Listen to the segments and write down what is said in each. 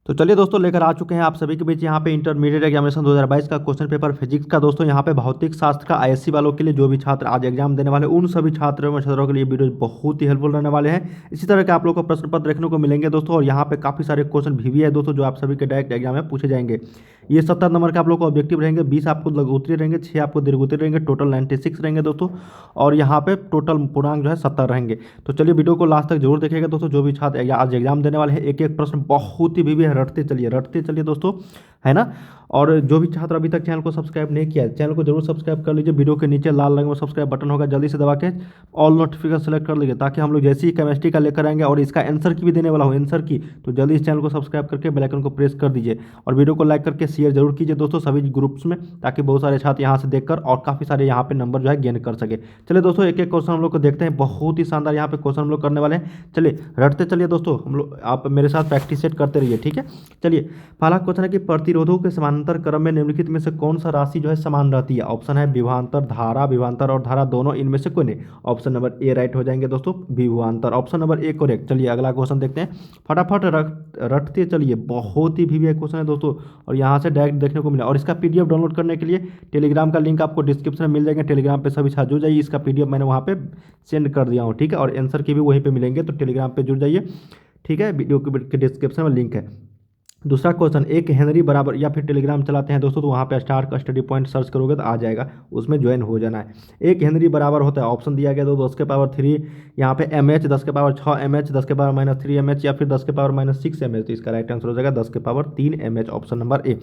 तो चलिए दोस्तों लेकर आ चुके हैं आप सभी के बीच यहाँ पे इंटरमीडिएट एग्जामिनेशन 2022 का क्वेश्चन पेपर फिजिक्स का। दोस्तों यहाँ पे भौतिक शास्त्र का आईएससी वालों के लिए जो भी छात्र आज एग्जाम देने वाले उन सभी छात्रों के लिए वीडियो बहुत ही हेल्पफुल रहने वाले हैं। इसी तरह के आप लोग को प्रश्न पत्र देखने को मिलेंगे दोस्तों, और यहाँ पे काफ़ी सारे क्वेश्चन भी है दोस्तों जो आप सभी के डायरेक्ट एग्जाम में पूछे जाएंगे। ये 70 नंबर का आप लोग को ऑब्जेक्टिव रहेंगे, 20 आपको लघु उत्तरीय रहेंगे, 6 आपको दीर्घ उत्तरीय रहेंगे, टोटल 96 रहेंगे दोस्तों। और यहाँ पे टोटल पूर्णांक जो है 70 रहेंगे। तो चलिए वीडियो को लास्ट तक जरूर देखिएगा दोस्तों। जो भी छात्र आज एग्जाम देने वाले हैं एक एक प्रश्न बहुत ही भी है, रटते चलिए दोस्तों, है ना। और जो भी छात्र अभी तक चैनल को सब्सक्राइब नहीं किया है, चैनल को जरूर सब्सक्राइब कर लीजिए। वीडियो के नीचे लाल रंग में सब्सक्राइब बटन होगा, जल्दी से दबा के ऑल नोटिफिकेशन सेलेक्ट कर लीजिए, ताकि हम लोग जैसे ही केमिस्ट्री का लेकर आएंगे और इसका आंसर की भी देने वाला हो आंसर की, तो जल्दी इस चैनल को सब्सक्राइब करके बेल आइकन को प्रेस कर दीजिए। और वीडियो को लाइक करके शेयर जरूर कीजिए दोस्तों सभी ग्रुप्स में, ताकि बहुत सारे छात्र यहाँ से देखकर और काफ़ी सारे यहाँ पे नंबर जो है गेन कर सके। चलिए दोस्तों एक एक क्वेश्चन हम लोग को देखते हैं। बहुत ही शानदार यहाँ पे क्वेश्चन हम लोग करने वाले हैं। चलिए रटते चलिए दोस्तों, हम लोग आप मेरे साथ प्रैक्टिस सेट करते रहिए, ठीक है। चलिए पहला क्वेश्चन है कि प्रतिरोधों के समानांतर क्रम में निम्नलिखित में से कौन सा राशि जो है समान रहती है। ऑप्शन है विभवांतर, विभवांतर और धारा दोनों इनमें से कोई नहीं। ऑप्शन नंबर ए राइट हो जाएंगे दोस्तों, विभवांतर। Option number A correct. चलिए अगला क्वेश्चन देखते हैं, फटाफट रटते चलिए। बहुत ही वीवीआई क्वेश्चन है दोस्तों, और यहाँ से डायरेक्ट देखने को मिला। और इसका पीडीएफ डाउनलोड करने के लिए टेलीग्राम का लिंक आपको डिस्क्रिप्शन में मिल जाएगा। टेलीग्राम पे सभी छात्र जुड़ जाइए, इसका पीडीएफ मैंने वहाँ पे सेंड कर दिया हूँ, ठीक है। और आंसर की भी वहीं पे मिलेंगे, तो टेलीग्राम पे जुड़ जाइए, ठीक है। वीडियो के डिस्क्रिप्शन में लिंक है। दूसरा क्वेश्चन, एक हेनरी बराबर, या फिर टेलीग्राम चलाते हैं दोस्तों तो वहाँ पे स्टार का स्टडी पॉइंट सर्च करोगे तो आ जाएगा, उसमें ज्वाइन हो जाना है। एक हेनरी बराबर होता है, ऑप्शन दिया गया तो 10 के पावर 3 यहाँ पे mh, 10 के पावर 6 mh, 10 के पावर -3 mh, या फिर 10 के पावर -6 mh। तो इसका राइट आंसर हो जाएगा 10 के पावर 3 mh, ऑप्शन नंबर ए।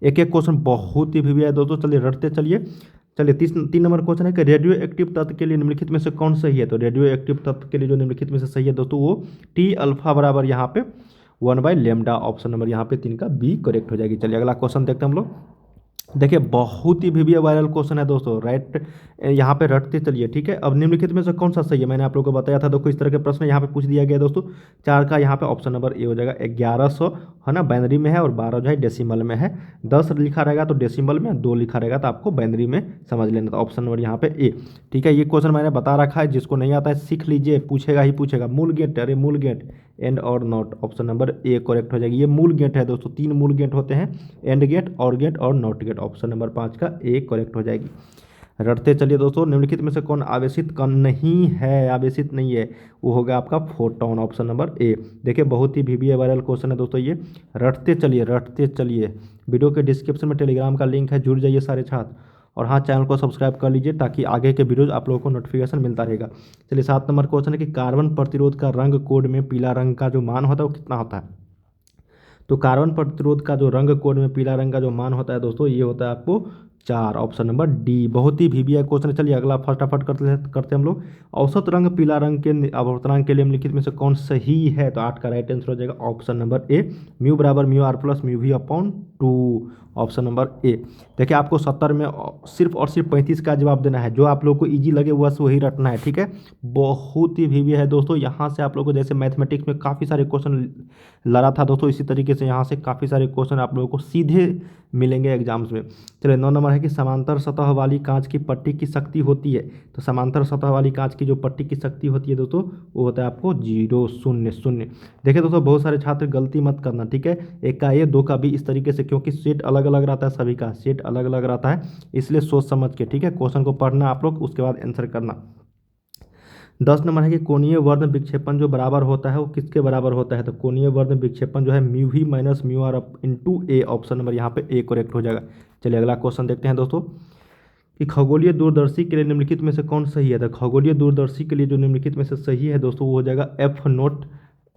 एक एक क्वेश्चन बहुत ही भी है दोस्तों, चलिए रटते चलिए। चलिए 3 नंबर क्वेश्चन है कि रेडियो एक्टिव तत्व के लिए निम्नलिखित में से कौन सही है। तो रेडियो एक्टिव तत्व के लिए जो निम्नलिखित में से सही है दोस्तों वो टी अल्फा बराबर यहाँ पे 1/λ, ऑप्शन नंबर यहाँ पे 3 का बी करेक्ट हो जाएगी। चलिए अगला क्वेश्चन देखते हैं हम लोग। देखिए बहुत ही भी वायरल क्वेश्चन है दोस्तों, राइट यहाँ पे रटते चलिए, ठीक है। अब निम्नलिखित में से कौन सा सही है, मैंने आप लोगों को बताया था। देखो इस तरह के प्रश्न यहाँ पे पूछ दिया गया दोस्तों। 4 का यहाँ पे ऑप्शन नंबर ए हो जाएगा। 1100 है ना बाइनरी में है, और 12 जो है डेसिमल में है। 10 लिखा रहेगा तो डेसिमल में, 2 लिखा रहेगा तो आपको बाइनरी में समझ लेना। तो ऑप्शन नंबर यहाँ पे ए, ठीक है। ये क्वेश्चन मैंने बता रखा है, जिसको नहीं आता है सीख लीजिए, पूछेगा ही पूछेगा। मूल गेट, अरे मूल गेट, एंड और not, option number A correct हो जाएगी। ये मूल गेट है दोस्तों, 3 मूल गेट होते हैं, एंड गेट, और गेट और नॉट गेट, ऑप्शन नंबर 5 का ए करेक्ट हो जाएगी। रटते चलिए दोस्तों, निम्नलिखित में से कौन आवेशित कण नहीं है, आवेशित नहीं है, वो होगा आपका फोटोन, ऑप्शन नंबर ए। देखिए बहुत ही वीवीआई वायरल क्वेश्चन है दोस्तों ये। रटते चलिए। वीडियो के डिस्क्रिप्शन में टेलीग्राम का लिंक है, जुड़ जाइए सारे छात्र। और हाँ, चैनल को सब्सक्राइब कर लीजिए, ताकि आगे के वीडियोज आप लोगों को नोटिफिकेशन मिलता रहेगा। चलिए 7 नंबर क्वेश्चन है कि कार्बन प्रतिरोध का रंग कोड में पीला रंग का जो मान होता है वो कितना होता है। तो कार्बन प्रतिरोध का जो रंग कोड में पीला रंग का जो मान होता है दोस्तों, ये होता है आपको 4, ऑप्शन नंबर डी। बहुत ही वीवीआई क्वेश्चन है। चलिए अगला फटाफट करते हम लोग। औसत रंग पीला रंग के अपवर्तनांक के लिए निम्नलिखित में से कौन सही है। तो 8 का राइट आंसर हो जाएगा ऑप्शन नंबर ए, म्यू बराबर mu R plus mu V upon 2, option number A. देखिए आपको 70 में सिर्फ और सिर्फ 35 का जवाब देना है, जो आप लोग को ईजी लगे बस वही रटना है, ठीक है। बहुत ही वीवीआई है दोस्तों। यहाँ से आप लोग को जैसे मैथमेटिक्स में काफ़ी सारे क्वेश्चन लड़ा था दोस्तों, इसी तरीके से यहाँ से काफ़ी सारे क्वेश्चन आप लोगों को सीधे मिलेंगे एग्जाम्स में। चलिए 9 नंबर है कि समांतर सतह वाली कांच की पट्टी की शक्ति होती है। तो समांतर सतह वाली कांच की जो पट्टी की शक्ति होती है दोस्तों, वो होता है आपको 0, 0, 0। देखिए दोस्तों बहुत सारे छात्र गलती मत करना, ठीक है। 1 का ए, 2 का बी, इस तरीके से, क्योंकि सेट अलग अलग रहता है, सभी का सेट अलग अलग रहता है, इसलिए सोच समझ के, ठीक है, क्वेश्चन को पढ़ना आप लोग, उसके बाद आंसर करना। 10 नंबर है कि कोणीय वर्ण विक्षेपण जो बराबर होता है वो किसके बराबर होता है। तो कोणीय वर्ण विक्षेपण जो है mu V minus mu R into A, option number यहाँ पे ए करेक्ट हो जाएगा। चलिए अगला क्वेश्चन देखते हैं दोस्तों कि खगोलीय दूरदर्शी के लिए निम्नलिखित में से कौन सही है। तो खगोलीय दूरदर्शी के लिए जो निम्नलिखित में से सही है दोस्तों वो हो जाएगा F note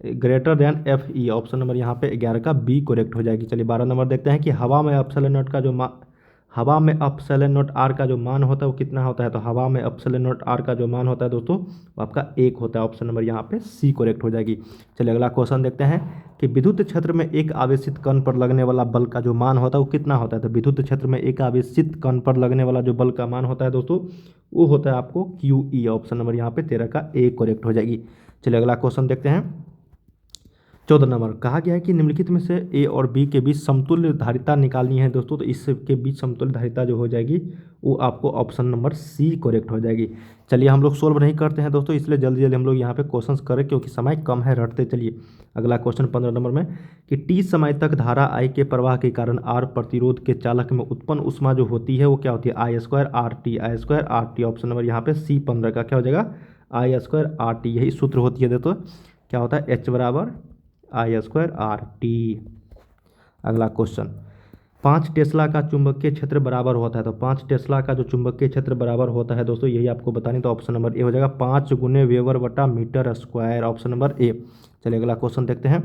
greater than F E, option number यहाँ पे 11 का बी करेक्ट हो जाएगी। चलिए 12 नंबर देखते हैं कि हवा में एप्सिलॉन नॉट का जो हवा में एप्सिलॉन नॉट आर का जो मान होता है वो कितना होता है। तो हवा में एप्सिलॉन नॉट आर का जो मान होता है दोस्तों वो आपका 1 होता है, ऑप्शन नंबर यहाँ पे सी करेक्ट हो जाएगी। चलिए अगला क्वेश्चन देखते हैं कि विद्युत क्षेत्र में एक आवेशित कण पर लगने वाला बल का जो मान होता है वो कितना होता है। तो विद्युत क्षेत्र में एक आवेशित कण पर लगने वाला जो बल का मान होता है दोस्तों वो होता है आपको क्यू ई, ऑप्शन नंबर यहाँ पे 13 का ए करेक्ट हो जाएगी। चलिए अगला क्वेश्चन देखते हैं 14 नंबर कहा गया है कि निम्नलिखित में से ए और बी के बीच समतुल्य धारिता निकालनी है दोस्तों। तो इसके बीच समतुल्य धारिता जो हो जाएगी वो आपको ऑप्शन नंबर सी करेक्ट हो जाएगी। चलिए हम लोग सोल्व नहीं करते हैं दोस्तों, इसलिए जल्दी जल्दी हम लोग यहाँ पे क्वेश्चंस करें क्योंकि समय कम है, रटते चलिए। अगला क्वेश्चन 15 नंबर में कि टी समय तक धारा आई के प्रवाह के कारण आर प्रतिरोध के चालक में उत्पन्न ऊष्मा जो होती है वो क्या होती है, I square R T. Option number यहाँ पे सी 15 का क्या हो जाएगा, आई स्क्वायर आर टी, यही सूत्र होती है दोस्तों। क्या होता है, एच बराबर आई स्क्वायर आर टी। अगला क्वेश्चन 5 टेस्ला का चुंबकीय क्षेत्र बराबर होता है। तो 5 टेस्ला का जो चुंबकीय क्षेत्र बराबर होता है दोस्तों, यही आपको बतानी। तो ऑप्शन नंबर ए हो जाएगा 5 गुने वेबर बटा metre square, option number A. चलिए अगला क्वेश्चन देखते हैं।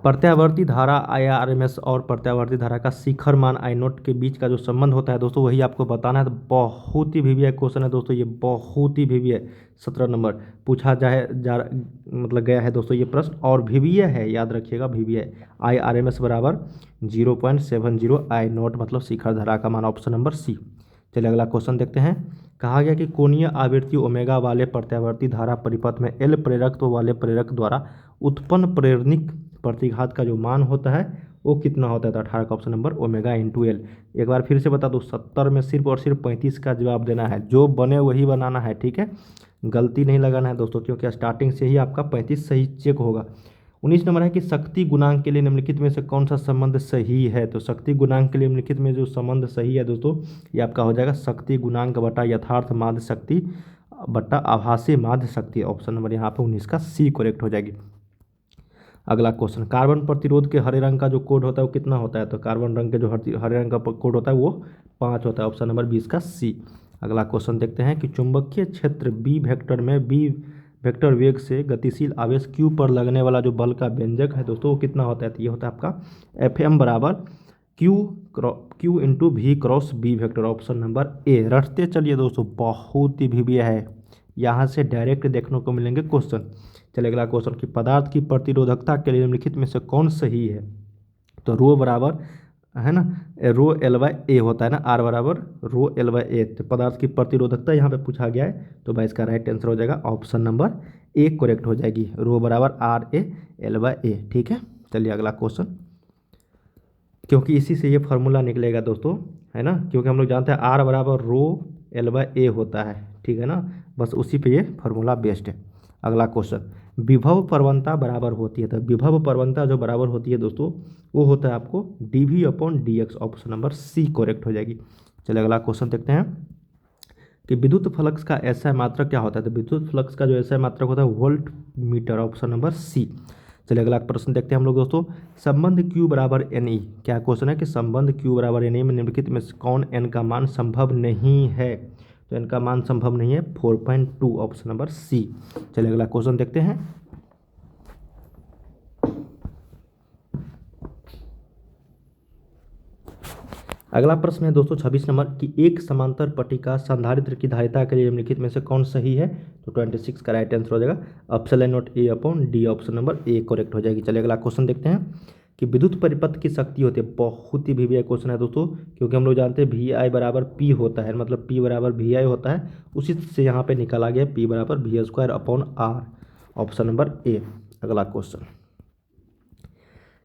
प्रत्यावर्ती धारा IRMS और प्रत्यावर्ती धारा का शिखर मान I नोट के बीच का जो संबंध होता है दोस्तों, वही आपको बताना है। तो बहुत ही वीवीआई क्वेश्चन है दोस्तों, ये बहुत ही वीवीआई 17 नंबर पूछा मतलब गया है दोस्तों ये प्रश्न, और वीवीआई है, याद रखिएगा वीवीआई। IRMS बराबर 0.70 I नोट मतलब शिखर धारा का मान, ऑप्शन नंबर सी। चलिए अगला क्वेश्चन देखते हैं। कहा गया कि कोणीय आवृत्ति ओमेगा वाले प्रत्यावर्ती धारा परिपथ में L प्रेरकत्व वाले प्रेरक द्वारा उत्पन्न प्रेरणिक प्रतिघात का जो मान होता है वो कितना होता है। तो 18 का option number omega into L. एक बार फिर से बता दो, 70 में सिर्फ और सिर्फ 35 का जवाब देना है, जो बने वही बनाना है, ठीक है, गलती नहीं लगाना है दोस्तों, क्योंकि स्टार्टिंग से ही आपका 35 सही चेक होगा। 19 नंबर है कि शक्ति गुणांक के लिए निम्नलिखित में से कौन सा संबंध सही है। तो शक्ति गुणांक के लिए निम्नलिखित में जो संबंध सही है दोस्तों, ये आपका हो जाएगा शक्ति गुणांक बटा यथार्थ माध्य शक्ति बटा आभासी माध्य शक्ति, ऑप्शन नंबर यहाँ पे 19 का सी करेक्ट हो जाएगी। अगला क्वेश्चन, कार्बन प्रतिरोध के हरे रंग का जो कोड होता है वो कितना होता है। तो कार्बन रंग के जो हरे रंग का कोड होता है वो 5 होता है, ऑप्शन नंबर 20 का सी। अगला क्वेश्चन देखते हैं कि चुंबकीय क्षेत्र बी वेक्टर में बी वेक्टर वेग से गतिशील आवेश क्यू पर लगने वाला जो बल का व्यंजक है दोस्तों वो कितना होता है। तो ये होता है आपका एफ एम बराबर Q into V cross B vector, option number A. रटते चलिए दोस्तों, बहुत ही वीवीआई है, यहाँ से डायरेक्ट देखने को मिलेंगे क्वेश्चन। चलिए अगला क्वेश्चन कि पदार्थ की प्रतिरोधकता के लिए निम्नलिखित में से कौन सही है। तो रो बराबर है ना, रो एल बाई ए होता है ना, आर बराबर रो एल बाई ए। तो पदार्थ की प्रतिरोधकता यहाँ पे पूछा गया है, तो भाई इसका राइट आंसर हो जाएगा ऑप्शन नंबर ए करेक्ट हो जाएगी, रो बराबर आर ए एल बाई ए, ठीक है। चलिए अगला क्वेश्चन, क्योंकि इसी से ये फार्मूला निकलेगा दोस्तों, है ना, क्योंकि हम लोग जानते हैं आर बराबर रो एल बाई ए होता है, ठीक है ना, बस उसी पे ये फार्मूला बेस्ड है। अगला क्वेश्चन, विभव प्रवणता बराबर होती है। तो विभव प्रवणता जो बराबर होती है दोस्तों वो होता है आपको dV/dx, option number C correct हो जाएगी। चलिए अगला क्वेश्चन देखते हैं कि विद्युत फ्लक्स का एसआई मात्रक क्या होता है। तो विद्युत फ्लक्स का जो एसआई मात्रक होता है volt metre, option number C. चलिए अगला प्रश्न देखते हैं हम लोग दोस्तों, संबंध Q बराबर NE। क्या क्वेश्चन है कि संबंध Q बराबर NE में निम्नलिखित में कौन n का मान संभव नहीं है। तो n का मान संभव नहीं है 4.2, ऑप्शन नंबर सी। चलिए अगला क्वेश्चन देखते हैं। अगला प्रश्न है दोस्तों 26 नंबर कि एक समांतर पट्टिका संधारित्र की धारिता के लिए निम्नलिखित में से कौन सही है। तो 26 का राइट आंसर हो जाएगा epsilon not a upon D, option number A correct हो जाएगी। चलिए अगला क्वेश्चन देखते हैं कि विद्युत परिपथ की शक्ति होती है। बहुत ही वीवीआई क्वेश्चन है दोस्तों, क्योंकि हम लोग जानते हैं वी आई बराबर पी होता है, मतलब पी बराबर वी आई होता है, उसी से यहाँ पे निकाला गया पी बराबर V square upon R, option number A. अगला क्वेश्चन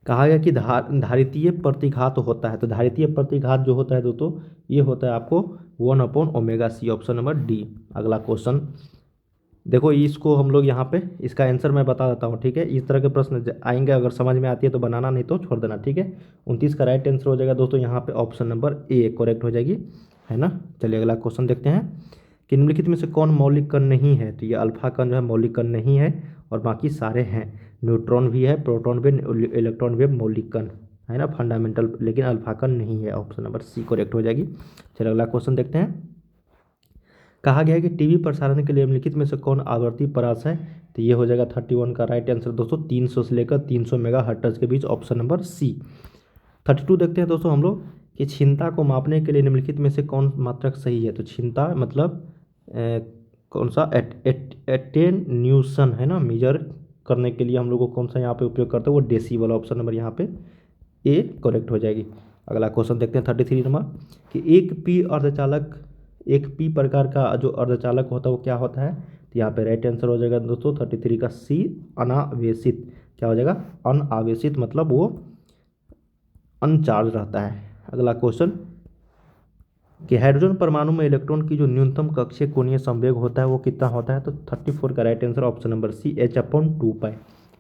कहा गया कि धारितीय प्रतिघात होता है। तो धारितीय प्रतिघात जो होता है दोस्तों ये होता है आपको 1/ओमेगा c, ऑप्शन नंबर डी। अगला क्वेश्चन देखो, इसको हम लोग यहाँ पे इसका आंसर मैं बता देता हूँ, ठीक है। इस तरह के प्रश्न आएंगे, अगर समझ में आती है तो बनाना, नहीं तो छोड़ देना, ठीक है। 29 का राइट आंसर हो जाएगा दोस्तों यहाँ पे ऑप्शन नंबर ए करेक्ट हो जाएगी, है ना। चलिए अगला क्वेश्चन देखते हैं कि निम्नलिखित में से कौन मौलिक कण नहीं है। तो ये अल्फा कण जो है मौलिक कण नहीं है और बाकी सारे हैं। न्यूट्रॉन भी है, प्रोटॉन भी, इलेक्ट्रॉन भी मौलिक कण है ना, फंडामेंटल, लेकिन अल्फा कण नहीं है, ऑप्शन नंबर सी करेक्ट हो जाएगी। चलिए अगला क्वेश्चन देखते हैं। कहा गया है कि टीवी प्रसारण के लिए निम्नलिखित में से कौन आवृत्ति परास है। तो ये हो जाएगा 31 का राइट आंसर दोस्तों, 300 से लेकर 300 मेगाहर्ट्ज के बीच, ऑप्शन नंबर सी। 32 देखते हैं दोस्तों हम लोग कि क्षमता को मापने के लिए निम्नलिखित में से कौन मात्रक सही है। तो क्षमता मतलब कौन सा एटेन्यूएशन है ना, मेजर करने के लिए हम लोग को कौन सा यहाँ पे उपयोग करते हैं, वो डेसिबल, ऑप्शन नंबर यहाँ पे ए करेक्ट हो जाएगी। अगला क्वेश्चन देखते हैं 33 नंबर कि एक पी प्रकार का जो अर्धचालक होता है वो क्या होता है। तो यहाँ पे राइट आंसर हो जाएगा दोस्तों 33 का सी, अनावेशित। क्या हो जाएगा? अनावेशित मतलब वो अनचार्ज रहता है। अगला क्वेश्चन कि हाइड्रोजन परमाणु में इलेक्ट्रॉन की जो न्यूनतम कक्षीय कोणीय संवेग होता है वो कितना होता है? तो 34 का right answer option number C, h/2π।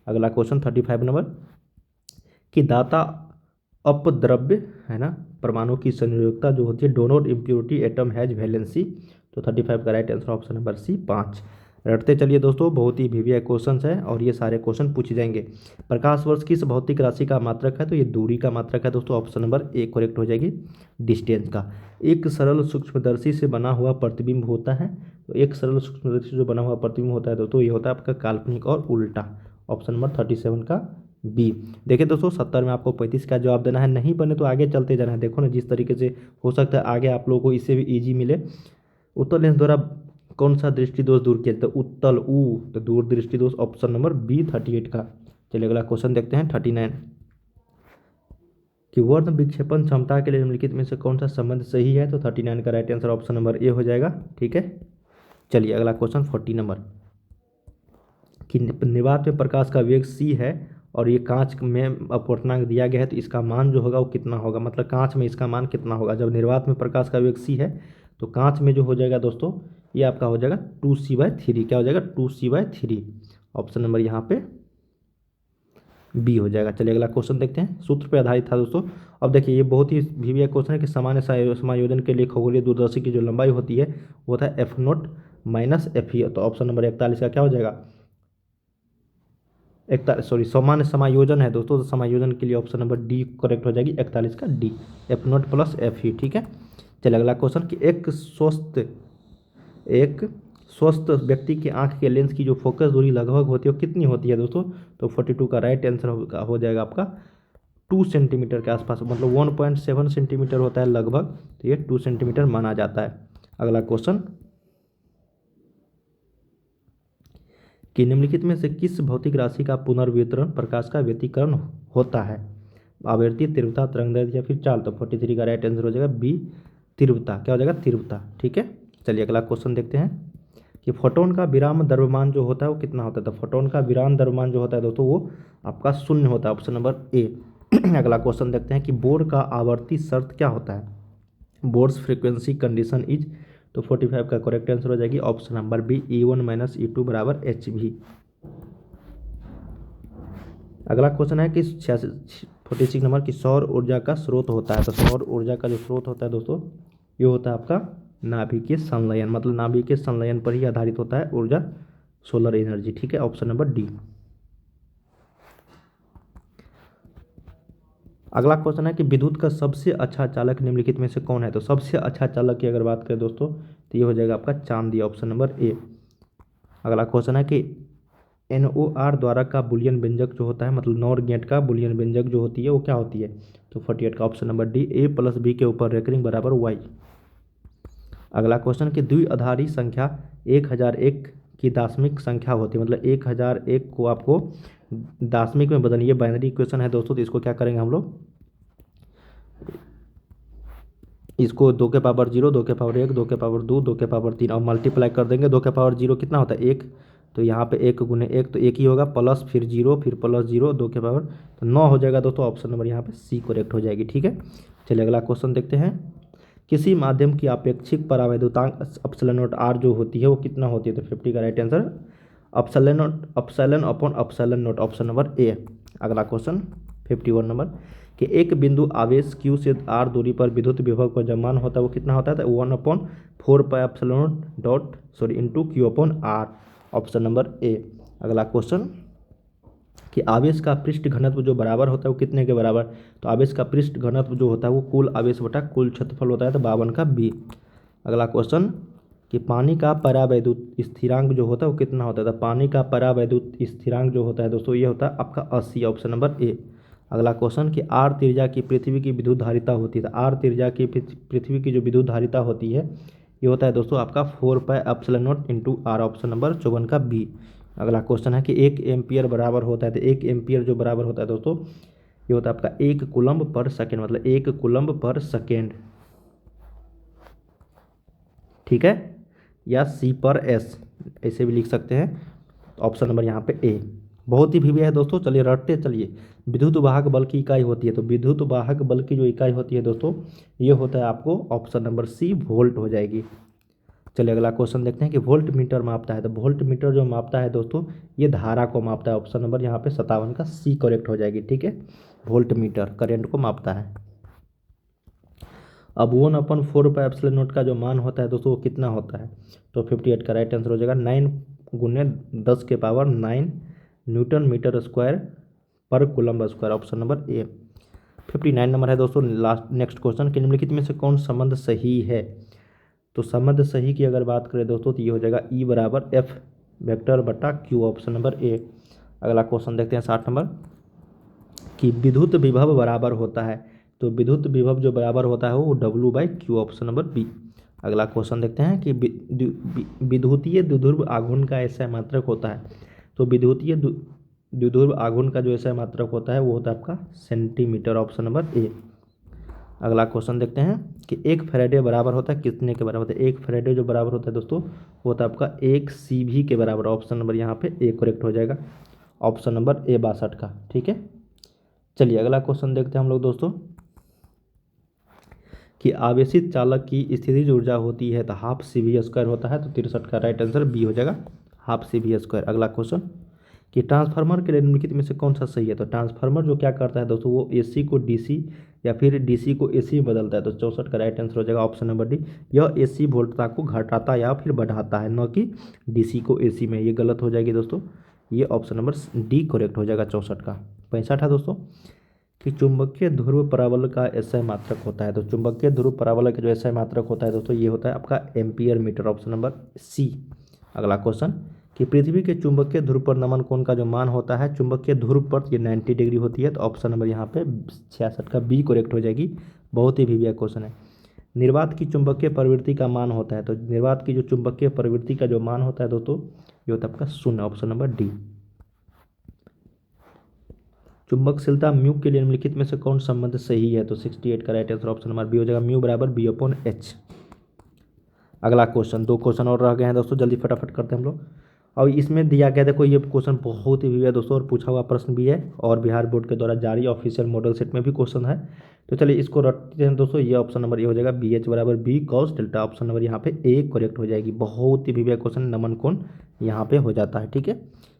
अगला क्वेश्चन 35 नंबर कि दाता अपद्रव्य है ना परमाणु की संयोजकता जो होती है donor impurity atom has valency. तो 35 का right answer option number C 5। रटते चलिए दोस्तों, बहुत ही वीवीआई क्वेश्चन है और ये सारे क्वेश्चन पूछे जाएंगे। प्रकाश वर्ष किस भौतिक राशि का मात्रक है? तो ये दूरी का मात्रक है दोस्तों, ऑप्शन नंबर ए करेक्ट हो जाएगी, डिस्टेंस का। एक सरल सूक्ष्मदर्शी से बना हुआ प्रतिबिंब होता है, तो एक सरल सूक्ष्मदर्शी जो बना हुआ प्रतिबिंब होता है दोस्तों ये होता है आपका काल्पनिक और उल्टा, ऑप्शन नंबर 37 का बी। देखिए दोस्तों 70 में आपको 35 का जवाब देना है, नहीं बने तो आगे चलते जाना है। देखो ना जिस तरीके से हो सकता है आगे आप लोगों को इससे भी ईजी मिले। उत्तल लेंस द्वारा कौन सा दृष्टि दोष दूर किया जाता है? उत्तल तो दूर दृष्टि दोष, ऑप्शन नंबर बी 38 का। चलिए अगला क्वेश्चन देखते हैं 39 कि वर्ण विक्षेपण क्षमता के लिए निम्नलिखित में से कौन सा संबंध सही है? तो 39 का राइट आंसर ऑप्शन नंबर ए हो जाएगा। ठीक है, चलिए अगला क्वेश्चन 40 नंबर कि निर्वात में प्रकाश का वेग c है और ये कांच में अपवर्तनांक दिया गया है, तो इसका मान जो होगा वो कितना होगा? मतलब कांच में इसका मान कितना होगा? जब निर्वात में प्रकाश का वेग c है तो कांच में जो हो जाएगा दोस्तों ये आपका हो जाएगा 2c/3। क्या हो जाएगा? 2c/3, ऑप्शन नंबर यहाँ पे बी हो जाएगा। चलिए अगला क्वेश्चन देखते हैं, सूत्र पे आधारित था दोस्तों। अब देखिए ये बहुत ही वीवीआई क्वेश्चन है कि सामान्य समायोजन के लिए खगोलीय दूरदर्शी की जो लंबाई होती है वो होता है f0 - f। तो ऑप्शन नंबर 41 का क्या हो जाएगा? सामान्य समायोजन है दोस्तों, तो समायोजन के लिए ऑप्शन नंबर डी करेक्ट हो जाएगी, 41 का डी, f0 + f। ठीक है, चलिए अगला क्वेश्चन कि एक स्वस्थ व्यक्ति की आंख के लेंस की जो फोकस दूरी लगभग होती है वो कितनी होती है दोस्तों? तो 42 का राइट आंसर हो जाएगा आपका 2 सेंटीमीटर के आसपास, मतलब 1.7 सेंटीमीटर होता है लगभग, तो ये 2 सेंटीमीटर माना जाता है। अगला क्वेश्चन कि निम्नलिखित में से किस भौतिक राशि का पुनर्वितरण प्रकाश का व्यतिकरण होता है? आवृत्ति, तीव्रता, तरंगदैर्घ्य या फिर चाल। तो 43 का राइट आंसर हो जाएगा बी, तीव्रता। क्या हो जाएगा? तीव्रता। ठीक है, चलिए अगला क्वेश्चन देखते हैं कि फोटोन का विराम द्रव्यमान जो होता है वो कितना होता है? तो फोटोन का विराम द्रव्यमान जो होता है दोस्तों वो आपका 0 होता है, ऑप्शन नंबर ए। अगला क्वेश्चन देखते हैं कि बोर का आवर्ती शर्त क्या होता है? Bohr's frequency condition is. तो 45 का करेक्ट आंसर हो जाएगी option number B, E1 - E2 = hv। अगला क्वेश्चन है कि 46 नंबर की सौर ऊर्जा का स्रोत होता है। तो सौर ऊर्जा का जो स्रोत होता है दोस्तों ये होता है आपका नाभिकीय संलयन, मतलब नाभिकीय संलयन पर ही आधारित होता है ऊर्जा, सोलर एनर्जी। ठीक है, ऑप्शन नंबर डी। अगला क्वेश्चन है कि विद्युत का सबसे अच्छा चालक निम्नलिखित में से कौन है? तो सबसे अच्छा चालक की अगर बात करें दोस्तों तो ये हो जाएगा आपका चांदी, ऑप्शन नंबर ए। अगला क्वेश्चन है कि NOR द्वारा का बुलियन व्यंजक जो होता है, मतलब नॉर गेट का बुलियन व्यंजक जो होती है वो क्या होती है? तो 48 का option number D, a + b के ऊपर रेकरिंग बराबर y। अगला क्वेश्चन कि द्विआधारी संख्या 1001 की दाशमिक संख्या होती है, मतलब 1001 को आपको दाशमिक में बदलनी है। बाइनरी इक्वेशन है दोस्तों, तो इसको क्या करेंगे हम लोग, इसको 2 के पावर 0, 2 के पावर 1, 2 के पावर 2, 2 के पावर 3 और मल्टीप्लाई कर देंगे। 2 के पावर 0 कितना होता है? 1, तो यहाँ पे 1 × 1 तो 1 ही होगा, प्लस फिर 0, फिर प्लस 0, 2 के पावर तो 9 हो जाएगा दोस्तों, ऑप्शन नंबर यहाँ पे सी करेक्ट हो जाएगी। ठीक है, चलिए अगला क्वेश्चन देखते हैं। किसी माध्यम की अपेक्षिक परावैद्युतांक ε0r जो होती है वो कितना होती है? तो 50 का right answer ε/ε0, option number A. अगला क्वेश्चन 51 नंबर कि एक बिंदु आवेश q से r दूरी पर विद्युत विभव का जो मान होता है वो कितना होता है? 1/4πε into q/r, option number A. अगला क्वेश्चन कि आवेश का पृष्ठ घनत्व जो बराबर होता है वो कितने के बराबर? तो आवेश का पृष्ठ घनत्व जो होता है वो कुल आवेश बटा कुल क्षेत्रफल होता है, तो 52 का बी। अगला क्वेश्चन कि पानी का परावैद्युत स्थिरांक जो होता है वो कितना होता है? तो पानी का परावैद्युत स्थिरांक जो होता है दोस्तों ये होता है आपका 80, ऑप्शन नंबर ए। अगला क्वेश्चन कि आर त्रिज्या की पृथ्वी की विद्युत धारिता होती है, तो आर त्रिज्या की पृथ्वी की जो विद्युत धारिता होती है ये होता है दोस्तों आपका 4πε0 इंटू आर, ऑप्शन नंबर 54 का बी। अगला क्वेश्चन है कि 1 एम्पियर बराबर होता है, तो 1 एम्पियर जो बराबर होता है दोस्तों ये होता है आपका 1 कूलम्ब पर सेकेंड, मतलब 1 कूलम्ब पर सेकेंड। ठीक है, या C/s, ऐसे भी लिख सकते हैं। ऑप्शन नंबर यहाँ पे ए। बहुत ही भिवी है दोस्तों, चलिए रटते चलिए। विद्युत वाहक बल की इकाई होती है, तो विद्युत वाहक बल की जो इकाई होती है दोस्तों, ये होता है आपको ऑप्शन नंबर सी, वोल्ट हो जाएगी। चलिए अगला क्वेश्चन देखते हैं कि वोल्ट मीटर मापता है, तो वोल्ट मीटर जो मापता है दोस्तों, ये धारा को मापता है। ऑप्शन नंबर यहाँ पे 57 का सी करेक्ट हो जाएगी, ठीक है। वोल्ट मीटर करंट को मापता है। अब 1/4 का जो मान होता है दोस्तों, वो कितना होता है, तो 58 का राइट आंसर हो जाएगा 9 × 10⁻⁹ न्यूटन मीटर स्क्वायर पर कूलम्ब स्क्वायर। ऑप्शन नंबर ए। 59 नंबर है दोस्तों लास्ट नेक्स्ट क्वेश्चन कि निम्नलिखित में से कौन संबंध सही है, तो संबंध सही की अगर बात करें दोस्तों, तो ये हो जाएगा E = F वेक्टर बटा Q। Option number A. अगला क्वेश्चन देखते हैं 60 नंबर कि विद्युत विभव बराबर होता है, तो विद्युत विभव जो बराबर होता है वो W/Q। Option number B. अगला क्वेश्चन देखते हैं कि विद्युतीय द्विध्रुव आघूर्ण का ऐसा मात्रक होता है, तो विद्युतीय द्विध्रुव आघूर्ण का जो ऐसा मात्रक होता है वो होता है आपका सेंटीमीटर। Option number A. अगला क्वेश्चन देखते हैं कि 1 फैराडे बराबर होता है कितने के बराबर होता है, 1 फैराडे जो बराबर होता है दोस्तों, वो होता है आपका 1 CV के बराबर। ऑप्शन नंबर यहाँ पे ए करेक्ट हो जाएगा, ऑप्शन नंबर ए 62 का, ठीक है। चलिए अगला क्वेश्चन देखते हैं हम लोग दोस्तों कि आवेशित चालक की स्थितिज ऊर्जा होती है तो ½ CV² होता है, तो 63 का राइट आंसर बी हो जाएगा, ½ CV²। अगला क्वेश्चन कि ट्रांसफार्मर के लिए निम्नलिखित में से कौन सा सही है, तो ट्रांसफार्मर जो क्या करता है दोस्तों, वो AC को DC या फिर DC को AC में बदलता है, तो 64 का राइट आंसर हो जाएगा, ऑप्शन नंबर डी। यह AC वोल्टता को घटाता या फिर बढ़ाता है, न कि DC को AC में। ये गलत हो जाएगी दोस्तों, ये ऑप्शन नंबर डी करेक्ट हो जाएगा 64 का। 65 है दोस्तों कि चुंबकीय ध्रुव परावल का SI मात्रक होता है, तो चुंबकीय ध्रुव परावल का जो SI मात्रक होता है दोस्तों, ये होता है आपका ampere metre. Option number C. अगला क्वेश्चन कि पृथ्वी के चुंबकीय ध्रुव पर नमन कोण का जो मान होता है चुंबकीय ध्रुव पर, ये 90 डिग्री होती है, तो ऑप्शन नंबर यहाँ पे 66 का बी करेक्ट हो जाएगी। बहुत ही भिविया क्वेश्चन है। निर्वात की चुंबकीय प्रवृत्ति का मान होता है, तो निर्वात की जो चुंबकीय प्रवृत्ति का जो मान होता है दोस्तों, ये होता है आपका 0। Option number D. चुंबकशीलता म्यू के लिए निम्नलिखित में से कौन संबंध सही है, तो 68 का right answer option number B हो जाएगा, म्यू = B/H। अगला क्वेश्चन, 2 क्वेश्चन और रह गए हैं दोस्तों, जल्दी फटाफट करते हैं हम लोग। और इसमें दिया गया, देखो ये क्वेश्चन बहुत ही है दोस्तों, और पूछा हुआ प्रश्न भी है, और बिहार बोर्ड के द्वारा जारी ऑफिशियल मॉडल सेट में भी क्वेश्चन है। तो चलिए इसको रखते हैं दोस्तों, ये ऑप्शन नंबर ये हो जाएगा BH = B cos delta. Option number यहाँ पे ए करेक्ट हो जाएगी। बहुत ही भिविया क्वेश्चन, नमन कोण यहाँ पे हो जाता है, ठीक है।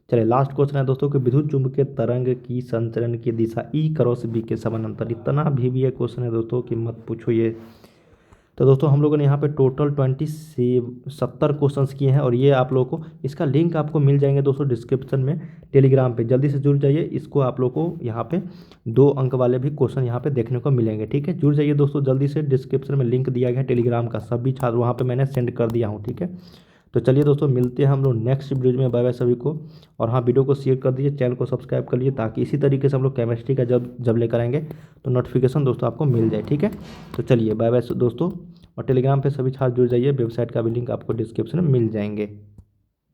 चलिए लास्ट क्वेश्चन है दोस्तों कि विद्युत चुंबकीय तरंग की संचरण की दिशा E×B के समानांतर। इतना भिविया क्वेश्चन है दोस्तों कि मत पूछो ये। तो दोस्तों हम लोगों ने यहाँ पे टोटल 70 क्वेश्चंस किए हैं, और ये आप लोगों को इसका लिंक आपको मिल जाएंगे दोस्तों डिस्क्रिप्शन में टेलीग्राम पे। जल्दी से जुड़ जाइए, इसको आप लोग को यहाँ पे 2 अंक वाले भी क्वेश्चन यहाँ पे देखने को मिलेंगे, ठीक है। जुड़ जाइए दोस्तों जल्दी से, डिस्क्रिप्शन में लिंक दिया गया है टेलीग्राम का, सभी छात्र वहाँ पर मैंने सेंड कर दिया हूँ, ठीक है। तो चलिए दोस्तों मिलते हैं हम लोग नेक्स्ट वीडियो में। बाय बाय सभी को, और हाँ वीडियो को शेयर कर दीजिए, चैनल को सब्सक्राइब कर लीजिए, ताकि इसी तरीके से हम लोग केमिस्ट्री का जब लेकर आएंगे तो नोटिफिकेशन दोस्तों आपको मिल जाए, ठीक है। तो चलिए बाय बाय दोस्तों, और टेलीग्राम पे सभी छात्र जुड़ जाइए, वेबसाइट का भी लिंक आपको डिस्क्रिप्शन में मिल जाएंगे।